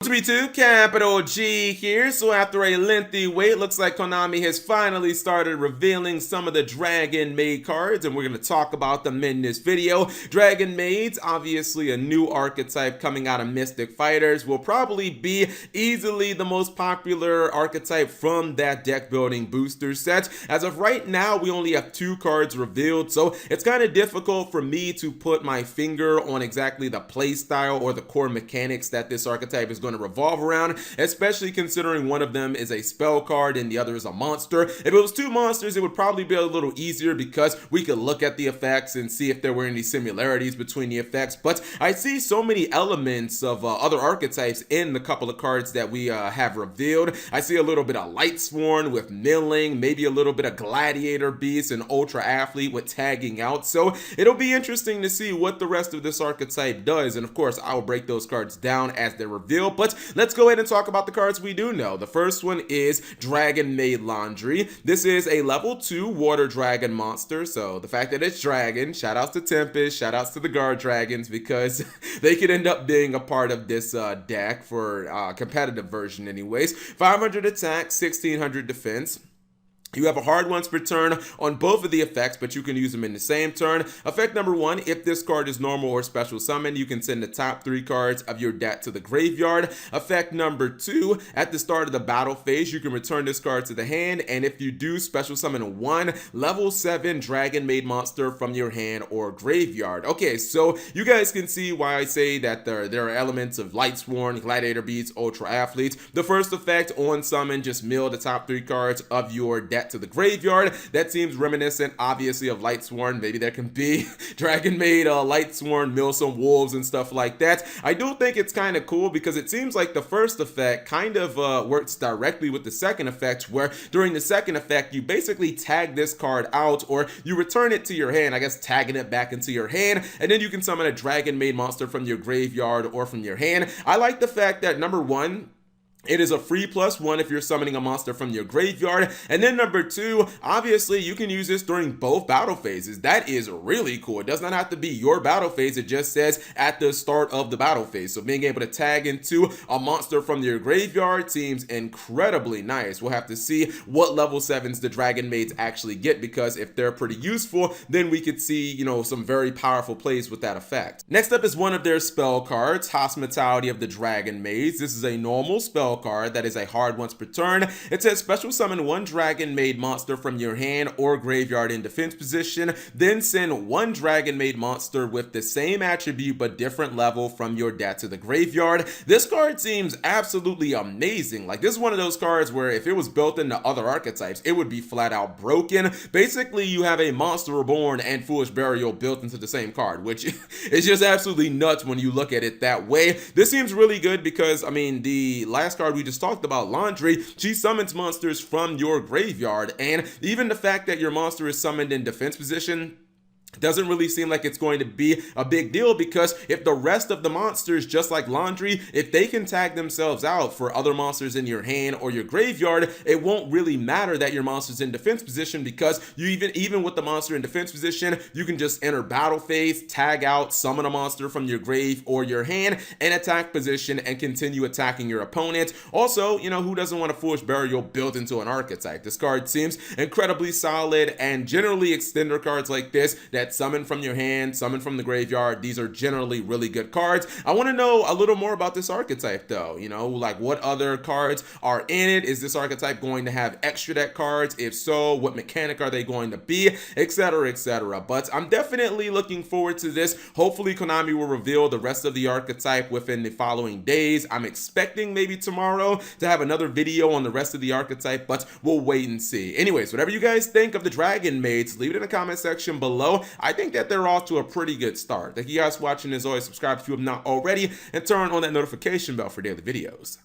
3-2, capital G here. So after a lengthy wait, looks like Konami has finally started revealing some of the Dragon Maid cards, and we're going to talk about them in this video. Dragon Maid's obviously a new archetype coming out of Mystic Fighters, will probably be easily the most popular archetype from that deck building booster set. As of right now, we only have 2 cards revealed, so it's kind of difficult for me to put my finger on exactly the playstyle or the core mechanics that this archetype is going to revolve around, especially considering one of them is a spell card and the other is a monster. If it was 2 monsters, it would probably be a little easier because we could look at the effects and see if there were any similarities between the effects, but I see so many elements of other archetypes in the couple of cards that we have revealed. I see a little bit of Lightsworn with milling, maybe a little bit of Gladiator Beast and Ultra Athlete with tagging out, so it'll be interesting to see what the rest of this archetype does, and of course I will break those cards down as they're revealed. But let's go ahead and talk about the cards we do know. The first one is Dragon Maid Laundry. This is a level 2 water dragon monster, so the fact that it's dragon, shout outs to Tempest, shout outs to the guard dragons, because they could end up being a part of this deck for competitive version anyways. 500 attack, 1600 defense. You have a hard once per turn on both of the effects, but you can use them in the same turn. Effect number 1, if this card is normal or special summon, you can send the top 3 cards of your deck to the graveyard. Effect number 2, at the start of the battle phase, you can return this card to the hand, and if you do, special summon 1 level 7 Dragon Maid monster from your hand or graveyard. Okay, so you guys can see why I say that there are elements of Lightsworn, Gladiator Beast, Ultra Athlete. The first effect on summon, just mill the top 3 cards of your deck to the graveyard. That seems reminiscent obviously of Lightsworn. Maybe there can be Dragon Maid Lightsworn, mill some wolves and stuff like that. I do think it's kind of cool because it seems like the first effect kind of works directly with the second effect, where during the second effect you basically tag this card out, or you return it to your hand, I guess tagging it back into your hand, and then you can summon a Dragon Maid monster from your graveyard or from your hand. I like the fact that number 1, it is a free +1 if you're summoning a monster from your graveyard. And then number 2, obviously you can use this during both battle phases. That is really cool. It does not have to be your battle phase. It just says at the start of the battle phase. So being able to tag into a monster from your graveyard seems incredibly nice. We'll have to see what level 7s the Dragon Maids actually get, because if they're pretty useful, then we could see, you know, some very powerful plays with that effect. Next up is one of their spell cards, Hospitality of the Dragon Maids. This is a normal spell card that is a hard once per turn. It says special summon 1 Dragon Maid monster from your hand or graveyard in defense position, then send 1 Dragon Maid monster with the same attribute but different level from your deck to the graveyard. This card seems absolutely amazing. Like, this is one of those cards where if it was built into other archetypes, it would be flat out broken. Basically, you have a Monster Reborn and Foolish Burial built into the same card, which is just absolutely nuts when you look at it that way. This seems really good because, I mean, the last card we just talked about, Laundry, she summons monsters from your graveyard, and even the fact that your monster is summoned in defense position doesn't really seem like it's going to be a big deal, because if the rest of the monsters, just like Laundry, if they can tag themselves out for other monsters in your hand or your graveyard, it won't really matter that your monster's in defense position, because you even with the monster in defense position, you can just enter battle phase, tag out, summon a monster from your grave or your hand in attack position, and continue attacking your opponent. Also, you know, who doesn't want a Foolish Burial built into an archetype? This card seems incredibly solid, and generally extender cards like this that summon from your hand, summon from the graveyard, these are generally really good cards. I want to know a little more about this archetype though, you know, like what other cards are in it? Is this archetype going to have extra deck cards? If so, what mechanic are they going to be, etc, etc. But I'm definitely looking forward to this. Hopefully Konami will reveal the rest of the archetype within the following days. I'm expecting maybe tomorrow to have another video on the rest of the archetype, but we'll wait and see. Anyways, whatever you guys think of the Dragon Maids, leave it in the comment section below. I think that they're off to a pretty good start. Thank you guys for watching. As always, subscribe if you have not already, and turn on that notification bell for daily videos.